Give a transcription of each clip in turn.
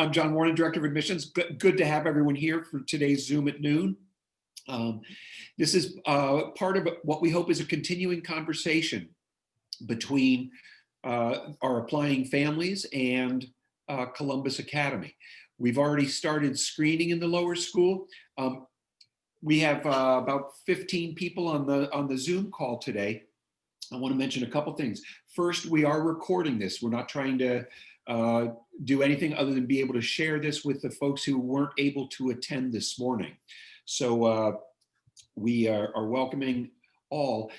I'm John Warren, Director of Admissions. Good to have everyone here for today's Zoom at noon. This is part of what we hope is a continuing conversation between our applying families and Columbus Academy. We've already started screening in the lower school. We have about 15 people on the Zoom call today. I want to mention a couple things. First, we are recording this. We're not trying to do anything other than be able to share this with the folks who weren't able to attend this morning. So we are welcoming all.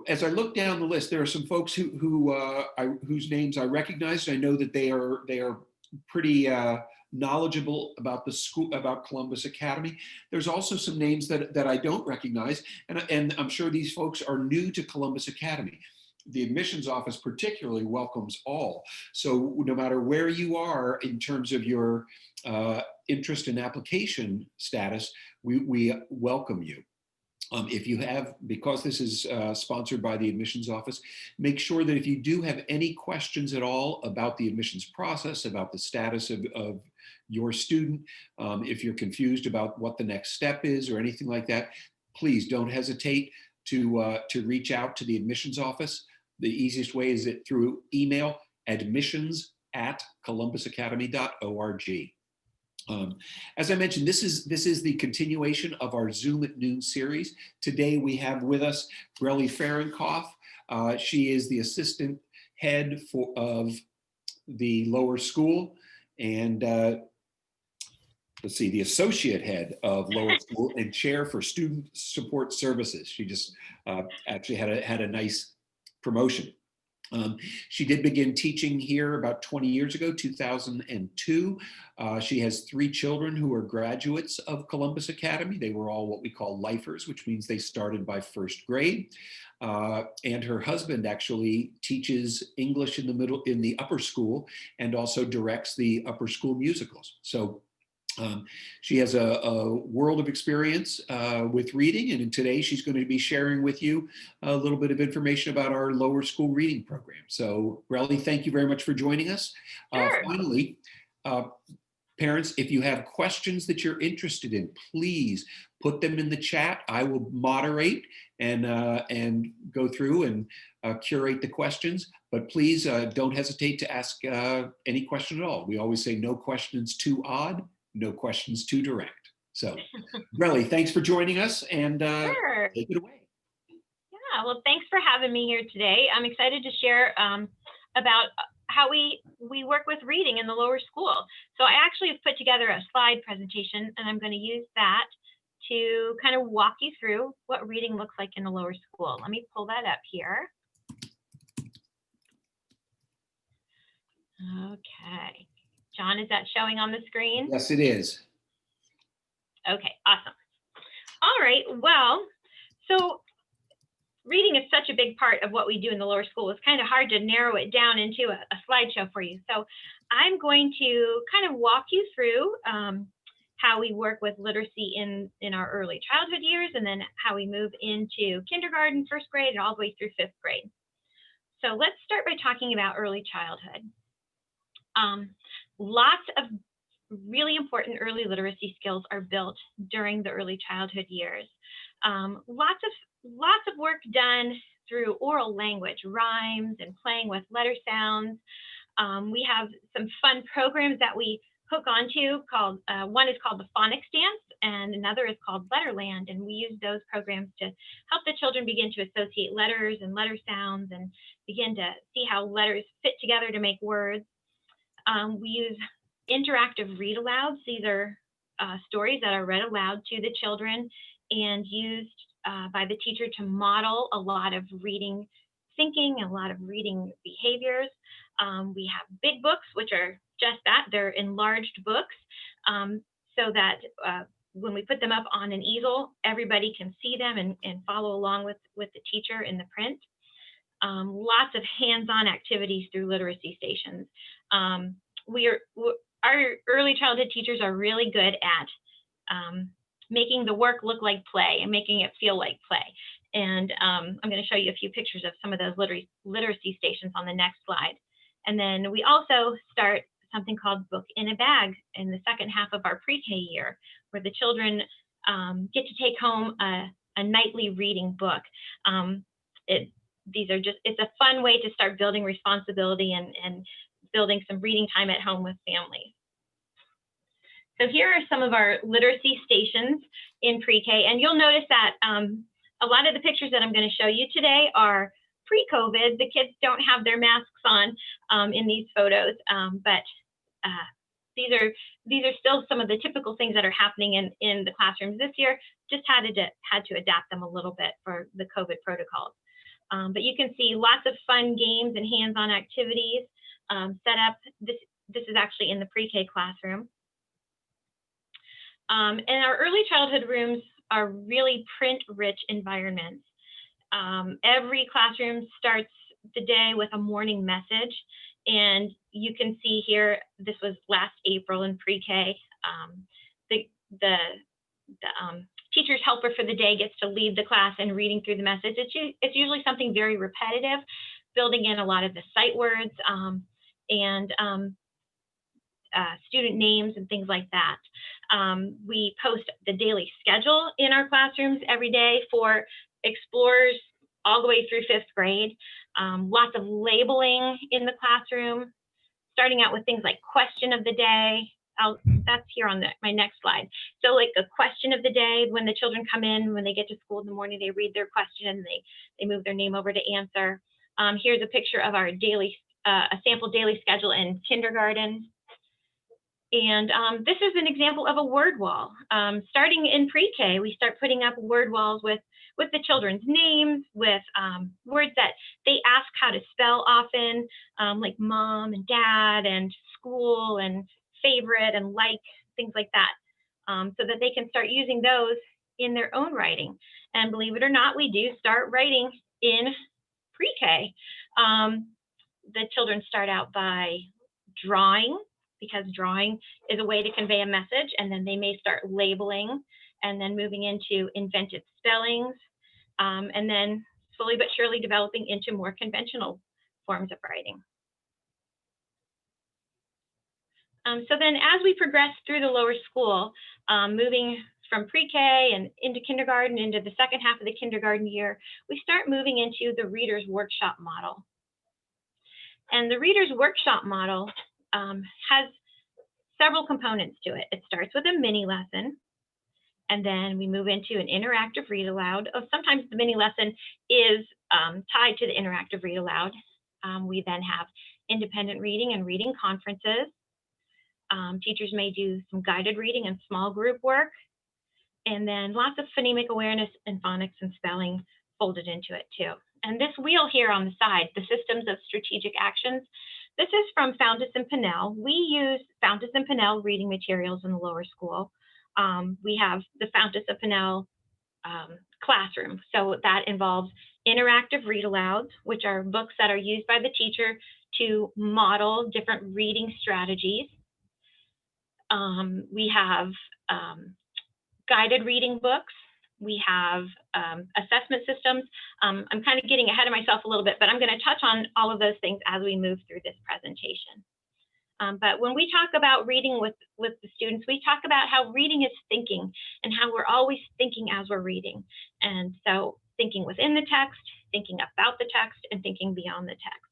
As I look down the list, there are some folks whose names I recognize. I know that they are pretty knowledgeable about the school, about Columbus Academy. There's also some names that I don't recognize, and I'm sure these folks are new to Columbus Academy. The admissions office particularly welcomes all. So no matter where you are in terms of your interest and application status, we welcome you. If you have, because this is sponsored by the admissions office, make sure that if you do have any questions at all about the admissions process, about the status of your student, if you're confused about what the next step is or anything like that, please don't hesitate to reach out to the admissions office. The easiest way is through email, admissions@columbusacademy.org. As I mentioned, this is the continuation of our Zoom at Noon series. Today we have with us Brelle Farrenkopf. She is the assistant head of the lower school, and let's see, the associate head of lower school and chair for student support services. She just actually had a nice promotion. She did begin teaching here about 20 years ago, 2002. She has 3 children who are graduates of Columbus Academy. They were all what we call lifers, which means they started by 1st grade. And her husband actually teaches English in the upper school, and also directs the upper school musicals. So she has a world of experience with reading, and today she's going to be sharing with you a little bit of information about our lower school reading program. So Brelle, thank you very much for joining us. Sure. Finally, parents, if you have questions that you're interested in, please put them in the chat. I will moderate and go through and curate the questions, but please don't hesitate to ask any question at all. We always say no questions too odd, no questions too direct. So, Brelle, thanks for joining us, and Sure. take it away. Yeah, well, thanks for having me here today. I'm excited to share about how we work with reading in the lower school. So I actually have put together a slide presentation, and I'm going to use that to kind of walk you through what reading looks like in the lower school. Let me pull that up here. Okay. John, is that showing on the screen? Yes, it is. Okay, awesome. All right, well, so reading is such a big part of what we do in the lower school. It's kind of hard to narrow it down into a slideshow for you. So I'm going to kind of walk you through how we work with literacy in our early childhood years, and then how we move into kindergarten, 1st grade, and all the way through 5th grade. So let's start by talking about early childhood. Lots of really important early literacy skills are built during the early childhood years. Lots of work done through oral language, rhymes, and playing with letter sounds. We have some fun programs that we hook onto called, one is called the Phonics Dance, and another is called Letterland, and we use those programs to help the children begin to associate letters and letter sounds, and begin to see how letters fit together to make words. We use interactive read alouds. These are stories that are read aloud to the children and used by the teacher to model a lot of reading thinking, a lot of reading behaviors. We have big books, which are just that. They're enlarged books, so that when we put them up on an easel, everybody can see them and follow along with the teacher in the print. Lots of hands-on activities through literacy stations. Our early childhood teachers are really good at making the work look like play and making it feel like play. And I'm going to show you a few pictures of some of those literacy stations on the next slide. And then we also start something called Book in a Bag in the second half of our pre-K year, where the children get to take home a nightly reading book. It's a fun way to start building responsibility and building some reading time at home with families. So here are some of our literacy stations in pre-K, and you'll notice that a lot of the pictures that I'm going to show you today are pre-COVID. The kids don't have their masks on in these photos, but these are still some of the typical things that are happening in the classrooms this year. Just had to adapt them a little bit for the COVID protocols. But you can see lots of fun games and hands-on activities set up. This is actually in the pre-K classroom. And our early childhood rooms are really print-rich environments. Every classroom starts the day with a morning message, and you can see here, this was last April in pre-K. The teacher's helper for the day gets to lead the class in reading through the message. It's usually something very repetitive, building in a lot of the sight words and student names and things like that. We post the daily schedule in our classrooms every day for explorers all the way through 5th grade. Lots of labeling in the classroom, starting out with things like question of the day. That's here on my next slide. So like a question of the day, when the children come in, when they get to school in the morning, they read their question and they move their name over to answer. Here's a picture of our a sample daily schedule in kindergarten. And this is an example of a word wall. Starting in pre-K, we start putting up word walls with the children's names, with words that they ask how to spell often, like mom and dad and school and favorite and like, things like that, so that they can start using those in their own writing. And believe it or not, we do start writing in pre-K. The children start out by drawing, because drawing is a way to convey a message, and then they may start labeling and then moving into invented spellings, and then slowly but surely developing into more conventional forms of writing. So then as we progress through the lower school, moving from pre-K and into kindergarten, into the second half of the kindergarten year, we start moving into the Reader's Workshop model. And the Reader's Workshop model has several components to it. It starts with a mini lesson, and then we move into an interactive read aloud. Sometimes the mini lesson is tied to the interactive read aloud. We then have independent reading and reading conferences. Teachers may do some guided reading and small group work, and then lots of phonemic awareness and phonics and spelling folded into it too. And this wheel here on the side, the systems of strategic actions, this is from Fountas and Pinnell. We use Fountas and Pinnell reading materials in the lower school. We have the Fountas and Pinnell classroom. So that involves interactive read alouds, which are books that are used by the teacher to model different reading strategies. We have guided reading books. We have assessment systems. I'm kind of getting ahead of myself a little bit, but I'm going to touch on all of those things as we move through this presentation. But when we talk about reading with the students, we talk about how reading is thinking and how we're always thinking as we're reading. And so thinking within the text, thinking about the text, and thinking beyond the text.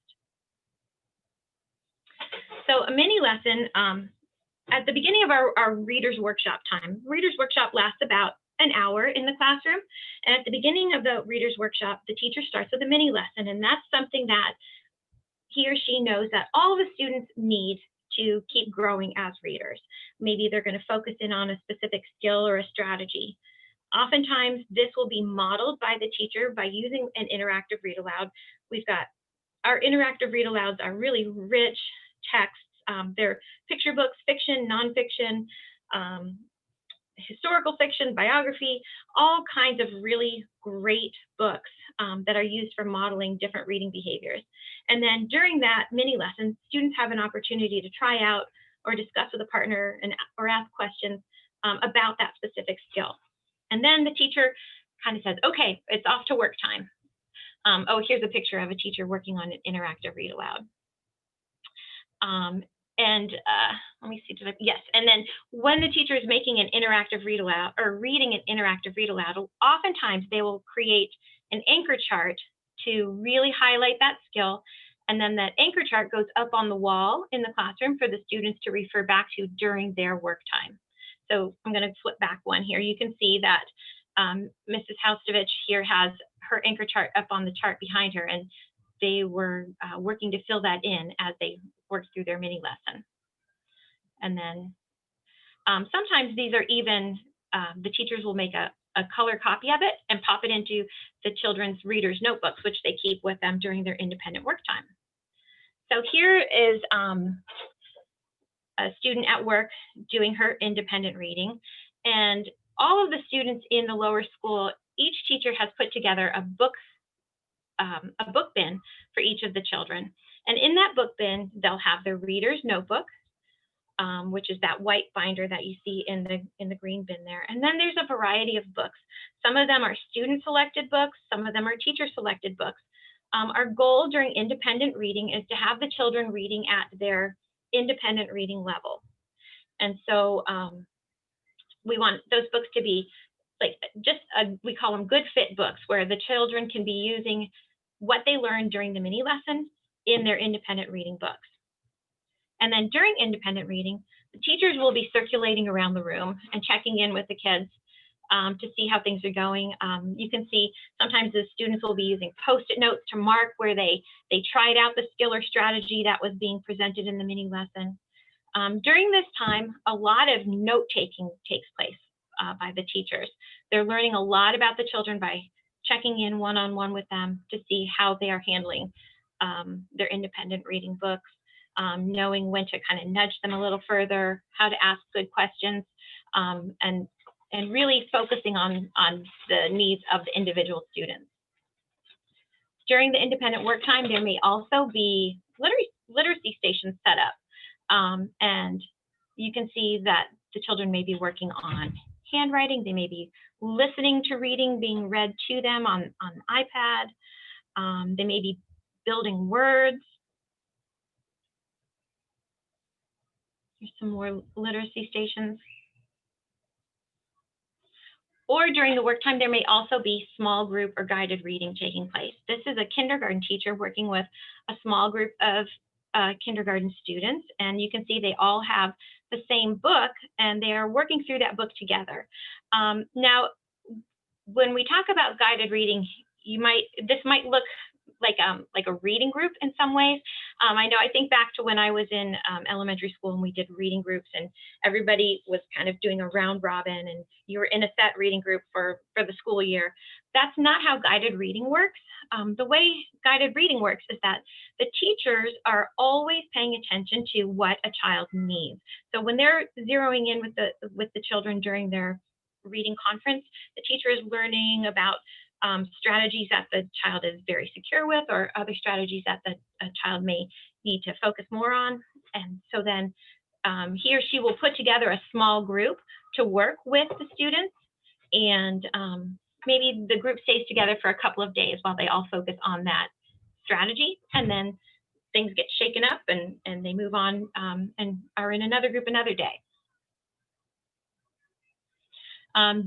So a mini lesson, at the beginning of our Reader's Workshop time, Reader's Workshop lasts about an hour in the classroom. And at the beginning of the Reader's Workshop, the teacher starts with a mini lesson, and that's something that he or she knows that all of the students need to keep growing as readers. Maybe they're going to focus in on a specific skill or a strategy. Oftentimes, this will be modeled by the teacher by using an interactive read aloud. We've got our interactive read alouds are really rich texts. They're picture books, fiction, nonfiction, historical fiction, biography, all kinds of really great books that are used for modeling different reading behaviors. And then during that mini lesson, students have an opportunity to try out or discuss with a partner or ask questions about that specific skill. And then the teacher kind of says, okay, it's off to work time. Oh, here's a picture of a teacher working on an interactive read aloud. And let me see, yes. And then when the teacher is making an interactive read aloud or reading an interactive read aloud, oftentimes they will create an anchor chart to really highlight that skill. And then that anchor chart goes up on the wall in the classroom for the students to refer back to during their work time. So I'm going to flip back one here. You can see that Mrs. Haustovich here has her anchor chart up on the chart behind her, and they were working to fill that in as they worked through their mini lesson. And then sometimes these are even, the teachers will make a color copy of it and pop it into the children's readers' notebooks, which they keep with them during their independent work time. So here is a student at work doing her independent reading. And all of the students in the lower school, each teacher has put together a book bin for each of the children. And in that book bin, they'll have their reader's notebook, which is that white binder that you see in the green bin there. And then there's a variety of books. Some of them are student selected books, some of them are teacher selected books. Our goal during independent reading is to have the children reading at their independent reading level. And so we want those books to be like we call them good fit books, where the children can be using what they learned during the mini lesson in their independent reading books. And then during independent reading, the teachers will be circulating around the room and checking in with the kids to see how things are going. You can see sometimes the students will be using Post-it notes to mark where they tried out the skill or strategy that was being presented in the mini lesson. During this time, a lot of note-taking takes place by the teachers. They're learning a lot about the children by checking in one-on-one with them to see how they are handling their independent reading books, knowing when to kind of nudge them a little further, how to ask good questions, and really focusing on the needs of the individual students. During the independent work time, there may also be literacy stations set up. And you can see that the children may be working on handwriting. They may be listening to reading being read to them on an iPad. They may be building words. Here's some more literacy stations. Or during the work time, there may also be small group or guided reading taking place. This is a kindergarten teacher working with a small group of kindergarten students, and you can see they all have the same book and they are working through that book together. Now, when we talk about guided reading, this might look like a reading group in some ways. I think back to when I was in elementary school and we did reading groups, and everybody was kind of doing a round robin, and you were in a set reading group for the school year. That's not how guided reading works. The way guided reading works is that the teachers are always paying attention to what a child needs. So when they're zeroing in with the children during their reading conference, the teacher is learning about strategies that the child is very secure with, or other strategies that a child may need to focus more on. And so then he or she will put together a small group to work with the students, and maybe the group stays together for a couple of days while they all focus on that strategy, and then things get shaken up and they move on and are in another group another day.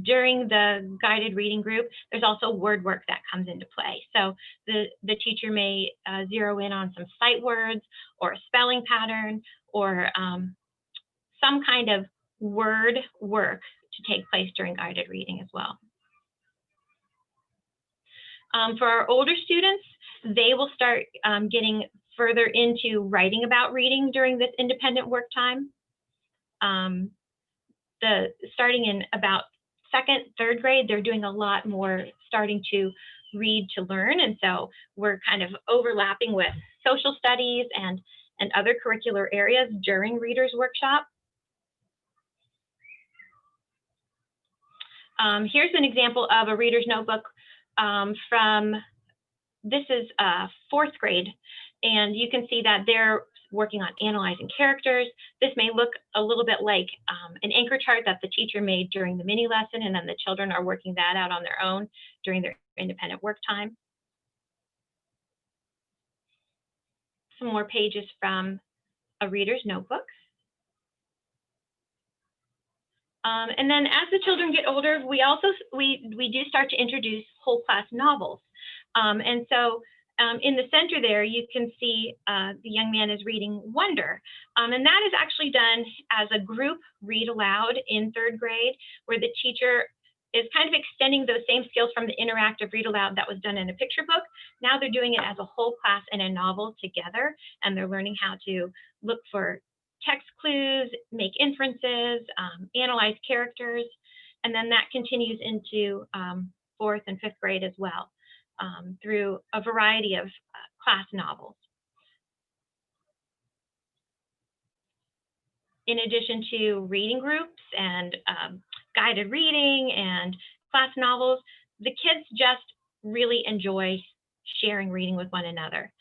During the guided reading group, there's also word work that comes into play. So the teacher may zero in on some sight words or a spelling pattern, or some kind of word work to take place during guided reading as well. For our older students, they will start getting further into writing about reading during this independent work time. Starting in about second, third grade, they're doing a lot more starting to read to learn. And so we're kind of overlapping with social studies and other curricular areas during Reader's Workshop. Here's an example of a reader's notebook this is fourth grade. And you can see that they're working on analyzing characters. This may look a little bit like an anchor chart that the teacher made during the mini lesson, and then the children are working that out on their own during their independent work time. Some more pages from a reader's notebook. And then as the children get older, we do start to introduce whole class novels. And so in the center there, you can see the young man is reading Wonder. And that is actually done as a group read aloud in 3rd grade, where the teacher is kind of extending those same skills from the interactive read aloud that was done in a picture book. Now they're doing it as a whole class in a novel together, and they're learning how to look for text clues, make inferences, analyze characters, and then that continues into 4th and 5th grade as well, through a variety of class novels. In addition to reading groups and guided reading and class novels, the kids just really enjoy sharing reading with one another.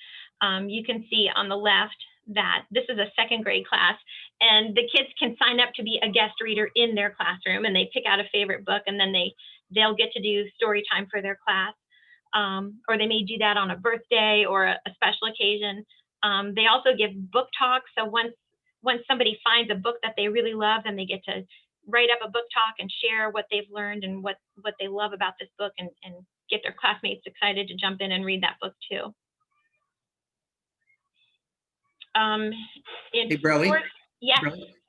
You can see on the left that this is a 2nd grade class, and the kids can sign up to be a guest reader in their classroom, and they pick out a favorite book, and then they'll get to do story time for their class. Or they may do that on a birthday or a special occasion. They also give book talks. So once somebody finds a book that they really love, then they get to write up a book talk and share what they've learned and what they love about this book, and get their classmates excited to jump in and read that book too. Hey, Brelle. Yeah.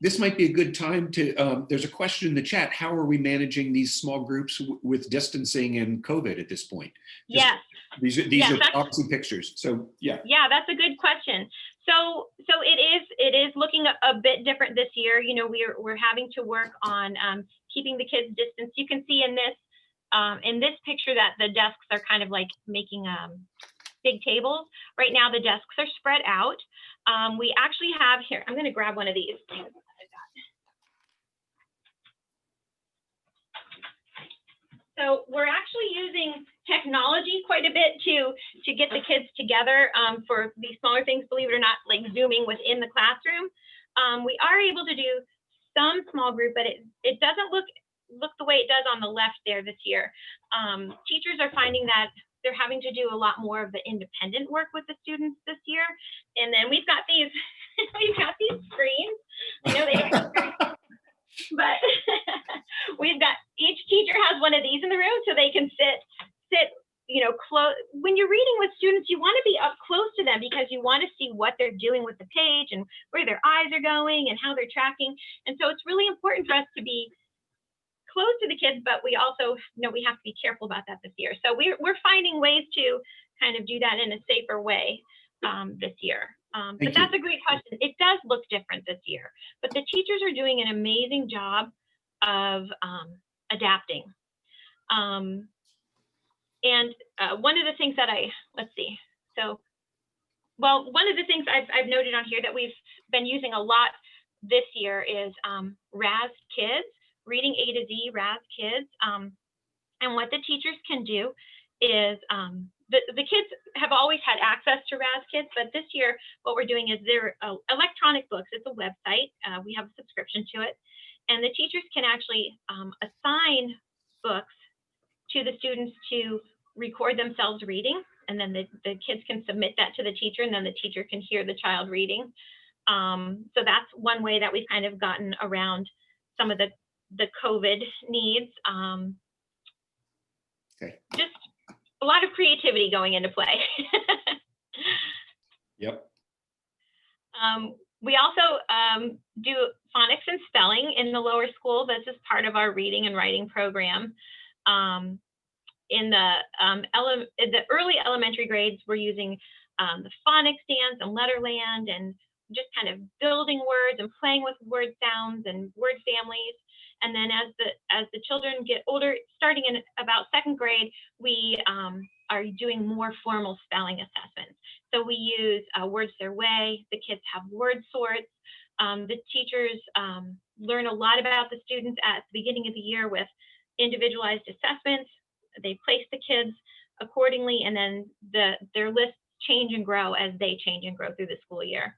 This might be a good time to, there's a question in the chat. How are we managing these small groups with distancing and COVID at this point? Yes. These are obviously pictures. So yeah. Yeah, that's a good question. So it is looking a bit different this year. You know, we're having to work on keeping the kids distance. You can see in this picture that the desks are kind of like making big tables. Right now the desks are spread out. We actually have here, I'm going to grab one of these. So we're actually using technology quite a bit to get the kids together for these smaller things, believe it or not, like Zooming within the classroom. We are able to do some small group, but it doesn't look the way it does on the left there this year. Teachers are finding that they're having to do a lot more of the independent work with the students this year. And then we've got these, screens. I know they don't, but we've got, each teacher has one of these in the room so they can sit, you know, close. When you're reading with students, you want to be up close to them because you want to see what they're doing with the page and where their eyes are going and how they're tracking. And so it's really important for us to be close to the kids, but we also know we have to be careful about that this year. So we're finding ways to kind of do that in a safer way this year. But that's a great question. It does look different this year, but the teachers are doing an amazing job of adapting. And one of the things that one of the things I've noted on here that we've been using a lot this year is RAS Kids, Reading A to Z RAS Kids. And what the teachers can do is, the kids have always had access to RAS Kids, but this year what we're doing is they're electronic books. It's a website. We have a subscription to it. And the teachers can actually assign books to the students to record themselves reading. And then the kids can submit that to the teacher, and then the teacher can hear the child reading. So that's one way that we've kind of gotten around some of the COVID needs. Just a lot of creativity going into play. Yep. We also do phonics and spelling in the lower school. This is part of our reading and writing program. In the early elementary grades, we're using the phonics dance and Letterland, and just kind of building words and playing with word sounds and word families. And then as the children get older, starting in about 2nd grade, we are doing more formal spelling assessments. So we use Words Their Way. The kids have word sorts. The teachers learn a lot about the students at the beginning of the year with individualized assessments. They place the kids accordingly, and then their lists change and grow as they change and grow through the school year.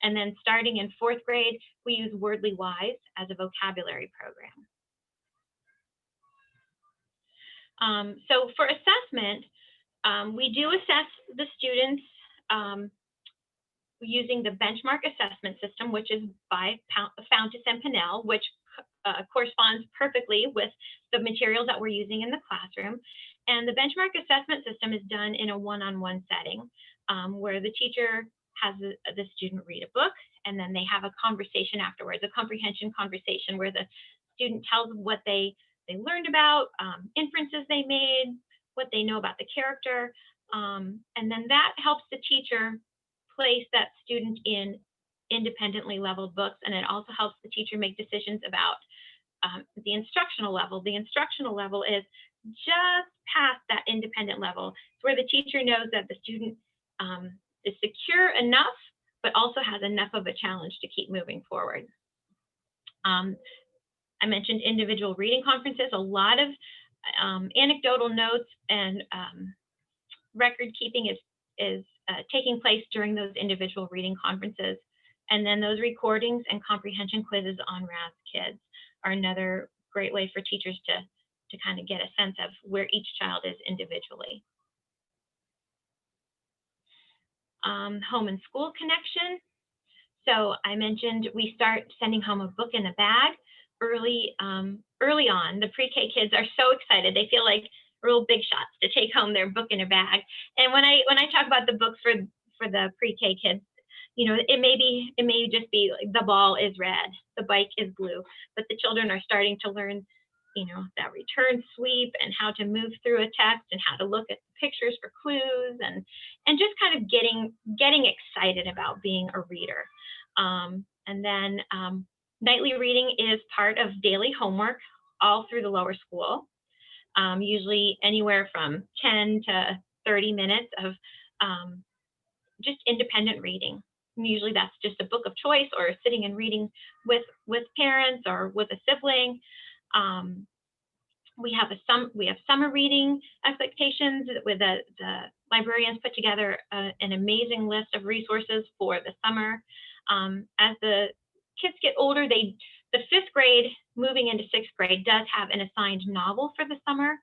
And then starting in 4th grade, we use Wordly Wise as a vocabulary program. So for assessment, we do assess the students using the benchmark assessment system, which is by Fountas and Pinnell, which corresponds perfectly with the materials that we're using in the classroom. And the benchmark assessment system is done in a one-on-one setting where the teacher has the student read a book, and then they have a conversation afterwards, a comprehension conversation where the student tells what they learned about, inferences they made, what they know about the character, and then that helps the teacher place that student in independently leveled books, and it also helps the teacher make decisions about the instructional level. The instructional level is just past that independent level. It's where the teacher knows that the student is secure enough, but also has enough of a challenge to keep moving forward. I mentioned individual reading conferences. A lot of anecdotal notes and record keeping is taking place during those individual reading conferences. And then those recordings and comprehension quizzes on RAS Kids are another great way for teachers to kind of get a sense of where each child is individually. Home and school connection. So I mentioned we start sending home a book in a bag early on. The pre-K kids are so excited. They feel like real big shots to take home their book in a bag. And when I talk about the books for the pre-K kids, you know, it may just be like the ball is red, the bike is blue, but the children are starting to learn, you know, that return sweep and how to move through a text and how to look at the pictures for clues and just kind of getting excited about being a reader. And then nightly reading is part of daily homework all through the lower school, usually anywhere from 10 to 30 minutes of just independent reading. And usually that's just a book of choice or sitting and reading with parents or with a sibling. We have summer reading expectations with the librarians put together an amazing list of resources for the summer. As the kids get older, the fifth grade moving into sixth grade does have an assigned novel for the summer.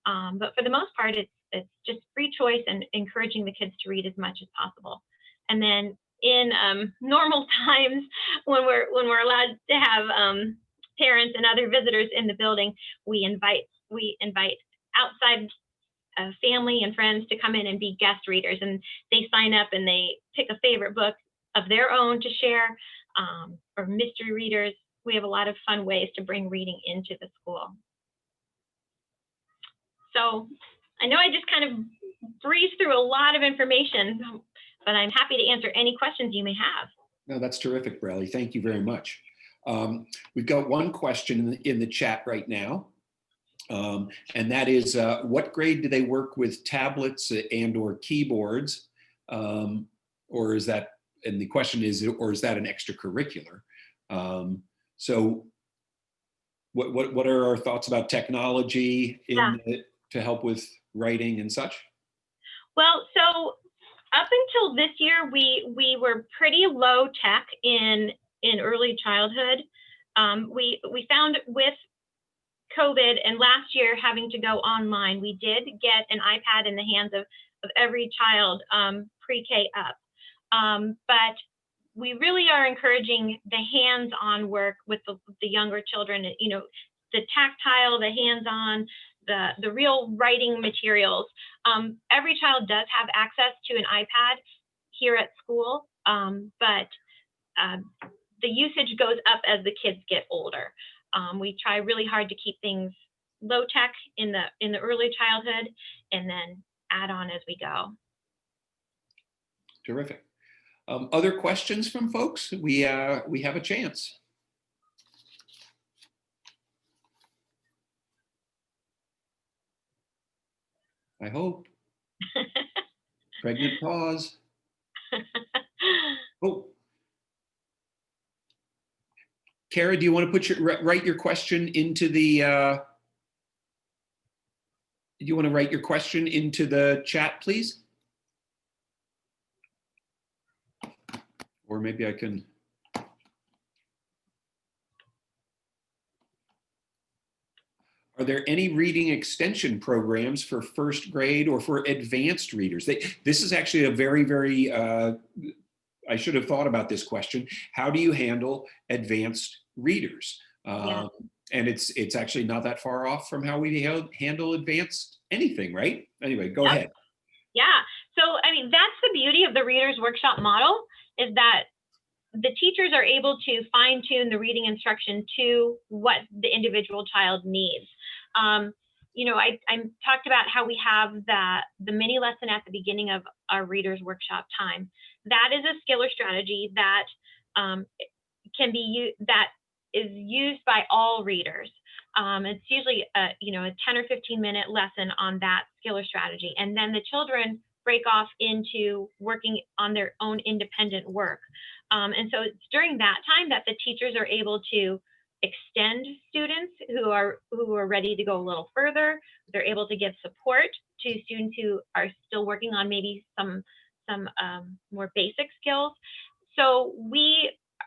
But for the most part, it's just free choice and encouraging the kids to read as much as possible. And then in normal times, when we're allowed to have parents and other visitors in the building, we invite outside family and friends to come in and be guest readers, and they sign up and they pick a favorite book of their own to share, or mystery readers. We have a lot of fun ways to bring reading into the school. So I know I just kind of breezed through a lot of information, but I'm happy to answer any questions you may have. No, that's terrific, Brelle. Thank you very much. We've got one question in the chat right now, and that is, what grade do they work with tablets and or keyboards? Or is that, and the question is, or is that an extracurricular? So what are our thoughts about technology to help with writing and such? Well, so up until this year, we were pretty low tech in early childhood. We found with COVID and last year having to go online, we did get an iPad in the hands of every child pre-K up. But we really are encouraging the hands-on work with the younger children, you know, the tactile, the hands-on, the real writing materials. Every child does have access to an iPad here at school, but the usage goes up as the kids get older. We try really hard to keep things low tech in the early childhood, and then add on as we go. Terrific. Other questions from folks? We have a chance. I hope. Pregnant pause. Oh. Kara, do you want to write your question into the, do you want to write your question into the chat, please? Or maybe I can. Are there any reading extension programs for first grade or for advanced readers? This is actually a very, very I should have thought about this question. How do you handle advanced readers? Yeah. And it's actually not that far off from how we handle advanced anything, right? Anyway, go Yep. ahead. Yeah. So, I mean, that's the beauty of the Readers Workshop model, is that the teachers are able to fine tune the reading instruction to what the individual child needs. You know, I talked about how we have the mini lesson at the beginning of our Readers Workshop time. That is a skill or strategy that can be that is used by all readers. It's usually a 10 or 15 minute lesson on that skill or strategy, and then the children break off into working on their own independent work. And so it's during that time that the teachers are able to extend students who are ready to go a little further. They're able to give support to students who are still working on maybe some more basic skills. So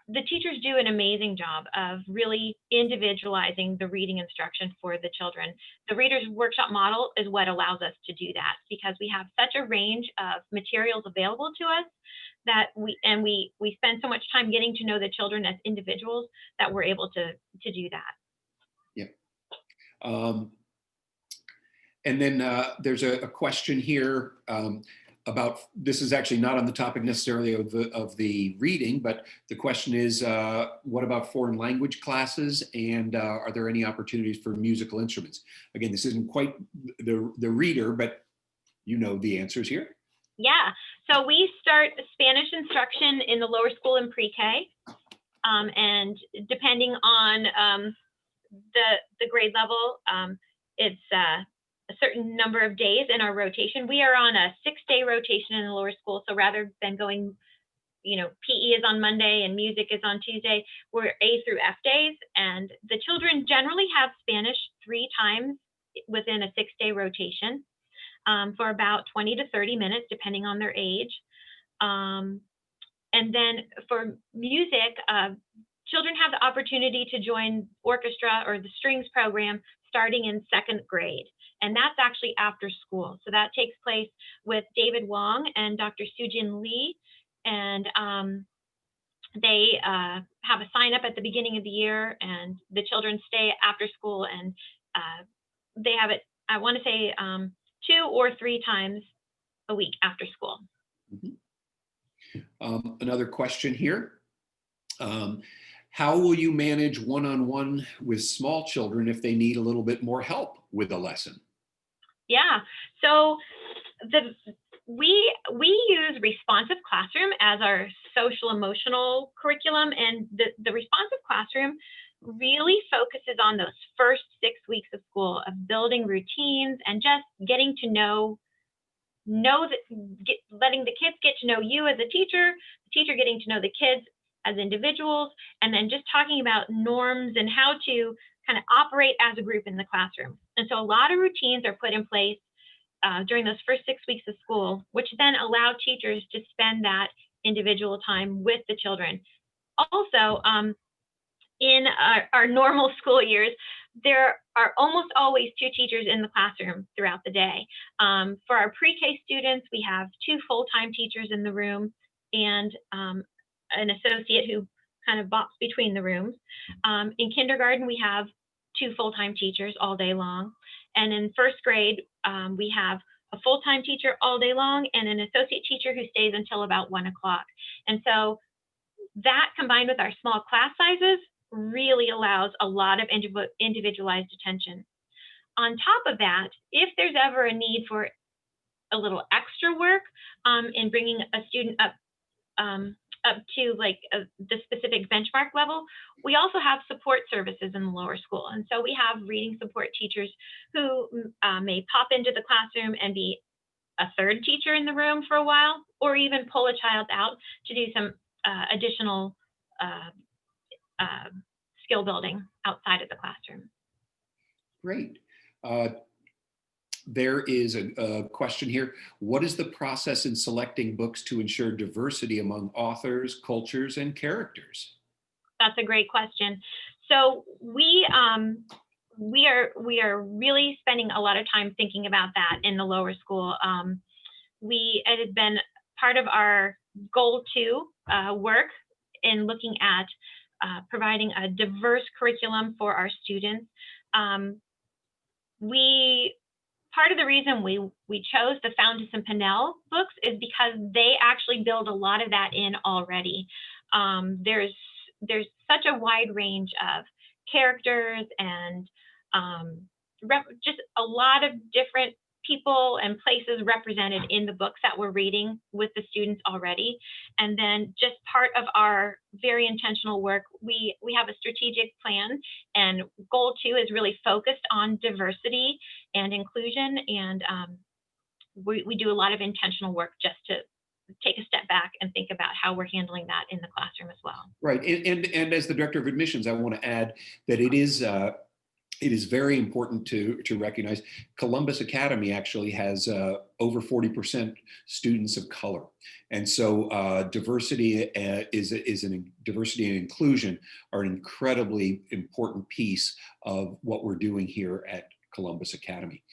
the teachers do an amazing job of really individualizing the reading instruction for the children. The Readers Workshop model is what allows us to do that, because we have such a range of materials available to us that we spend so much time getting to know the children as individuals that we're able to do that. Yeah. And then there's a question here about, this is actually not on the topic necessarily of the reading, but the question is, what about foreign language classes, and are there any opportunities for musical instruments? Again, this isn't quite the reader, but you know the answers here. Yeah, so we start Spanish instruction in the lower school and pre-K, and depending on the grade level, it's a certain number of days in our rotation. We are on a 6-day rotation in the lower school, so rather than going, PE is on Monday and music is on Tuesday, we're A through F days, and the children generally have Spanish 3 times within a 6-day rotation. For about 20 to 30 minutes, depending on their age. And then for music, children have the opportunity to join orchestra or the strings program starting in 2nd grade. And that's actually after school. So that takes place with David Wong and Dr. Sujin Lee. And they have a sign up at the beginning of the year, and the children stay after school, and they have it, I want to say, 2 or 3 times a week after school. Mm-hmm. Another question here. How will you manage one-on-one with small children if they need a little bit more help with a lesson? Yeah, so we use Responsive Classroom as our social emotional curriculum, and the Responsive Classroom really focuses on those first 6 weeks of school of building routines and just getting to letting the kids get to know you as a teacher, the teacher getting to know the kids as individuals, and then just talking about norms and how to kind of operate as a group in the classroom. And so a lot of routines are put in place during those first 6 weeks of school, which then allow teachers to spend that individual time with the children. Also, in our normal school years, there are almost always 2 teachers in the classroom throughout the day. For our pre-K students, we have 2 full-time teachers in the room and an associate who kind of bops between the rooms. In kindergarten, we have 2 full-time teachers all day long. And in 1st grade, we have a full-time teacher all day long and an associate teacher who stays until about 1 o'clock. And so that, combined with our small class sizes, really allows a lot of individualized attention. On top of that, if there's ever a need for a little extra work in bringing a student up to like the specific benchmark level, we also have support services in the lower school. And so we have reading support teachers who may pop into the classroom and be a 3rd teacher in the room for a while, or even pull a child out to do some additional skill building outside of the classroom. Great. There is a question here. What is the process in selecting books to ensure diversity among authors, cultures, and characters? That's a great question. So we are really spending a lot of time thinking about that in the lower school. It had been part of our goal 2 work in looking at providing a diverse curriculum for our students. Part of the reason we chose the Fountas and Pinnell books is because they actually build a lot of that in already. There's such a wide range of characters and just a lot of different people and places represented in the books that we're reading with the students already. And then just part of our very intentional work, we have a strategic plan, and goal 2 is really focused on diversity and inclusion. And we do a lot of intentional work just to take a step back and think about how we're handling that in the classroom as well. Right. And as the director of admissions, I want to add that it is very important to recognize Columbus Academy actually has over 40% students of color. And so diversity diversity and inclusion are an incredibly important piece of what we're doing here at Columbus Academy.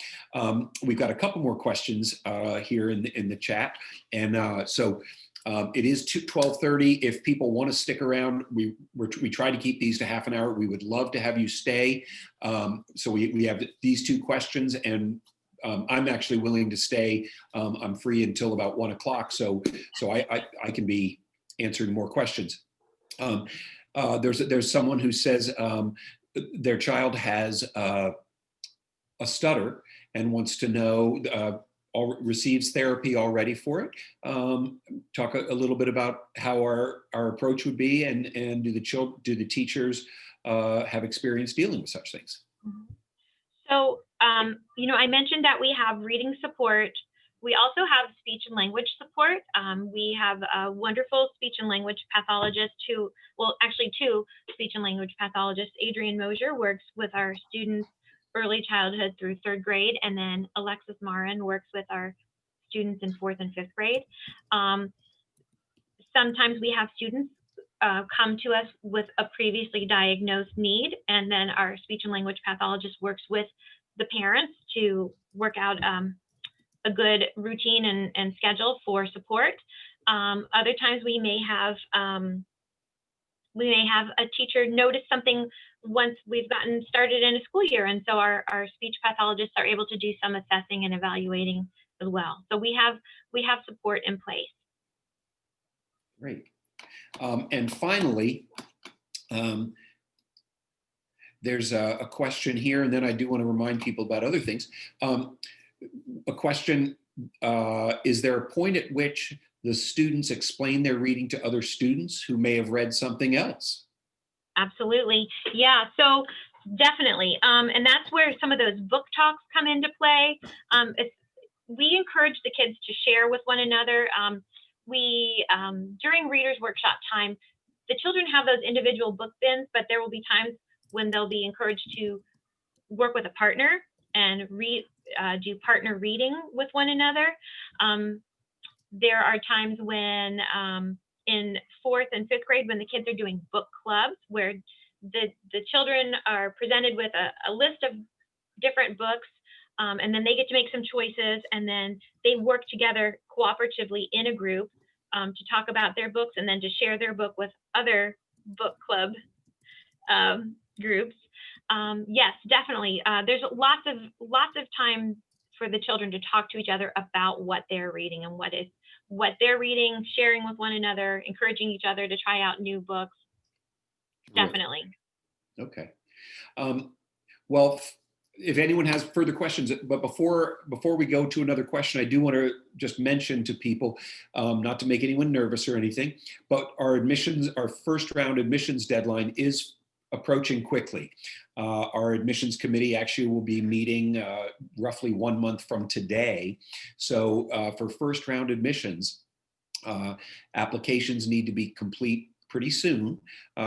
We've got a couple more questions here in the chat. And so it is 12:30. If people want to stick around, we try to keep these to half an hour. We would love to have you stay. So we have these 2 questions, and I'm actually willing to stay. I'm free until about 1 o'clock, so I can be answering more questions. There's someone who says their child has a stutter and wants to know. Receives therapy already for it. Talk a little bit about how our approach would be, and do the teachers have experience dealing with such things? So, I mentioned that we have reading support. We also have speech and language support. We have a wonderful speech and language pathologist two speech and language pathologists. Adrian Mosier works with our students early childhood through 3rd grade, and then Alexis Marin works with our students in 4th and 5th grade. Sometimes we have students come to us with a previously diagnosed need, and then our speech and language pathologist works with the parents to work out a good routine and schedule for support. Other times we may have a teacher notice something once we've gotten started in a school year, and so our speech pathologists are able to do some assessing and evaluating as well. So we have support in place. Great. And finally, there's a question here, and then I do want to remind people about other things. A question, is there a point at which the students explain their reading to other students who may have read something else? Absolutely. Yeah, so definitely. And that's where some of those book talks come into play. We encourage the kids to share with one another. During Reader's Workshop time, the children have those individual book bins, but there will be times when they'll be encouraged to work with a partner and do partner reading with one another. There are times when in 4th and 5th grade, when the kids are doing book clubs, where the children are presented with a list of different books, and then they get to make some choices, and then they work together cooperatively in a group to talk about their books, and then to share their book with other book club groups. Yes, definitely. There's lots of time for the children to talk to each other about what they're reading and what they're reading, sharing with one another, encouraging each other to try out new books. Definitely. Okay. Well, if anyone has further questions, but before we go to another question, I do want to just mention to people, not to make anyone nervous or anything, but our first round admissions deadline is approaching quickly. Our admissions committee actually will be meeting roughly 1 month from today. So for first round admissions, applications need to be complete pretty soon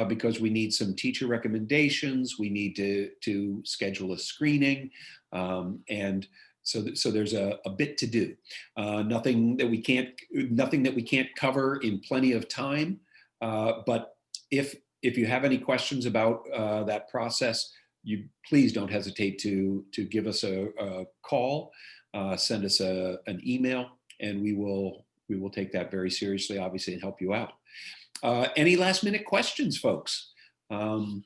because we need some teacher recommendations. We need to schedule a screening, and so there's a bit to do. Nothing that we can't cover in plenty of time. But if you have any questions about that process, you please don't hesitate to give us a call, send us an email, and we will take that very seriously, obviously, and help you out. Any last minute questions, folks? I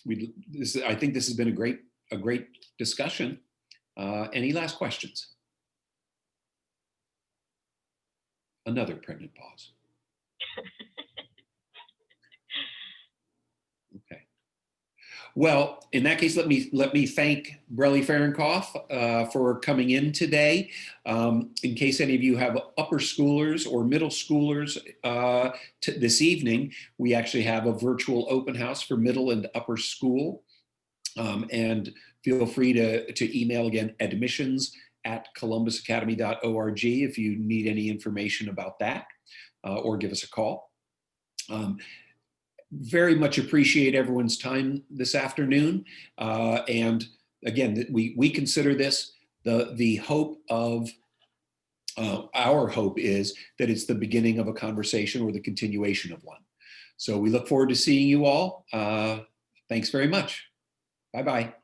think this has been a great discussion. Any last questions? Another pregnant pause. Okay. Well, in that case, let me thank Brelle Farrenkopf for coming in today. In case any of you have upper schoolers or middle schoolers this evening, we actually have a virtual open house for middle and upper school. And feel free to email again admissions@columbusacademy.org if you need any information about that, or give us a call. Very much appreciate everyone's time this afternoon. And again, we consider this the hope of, our hope is that it's the beginning of a conversation or the continuation of one. So we look forward to seeing you all. Thanks very much. Bye-bye.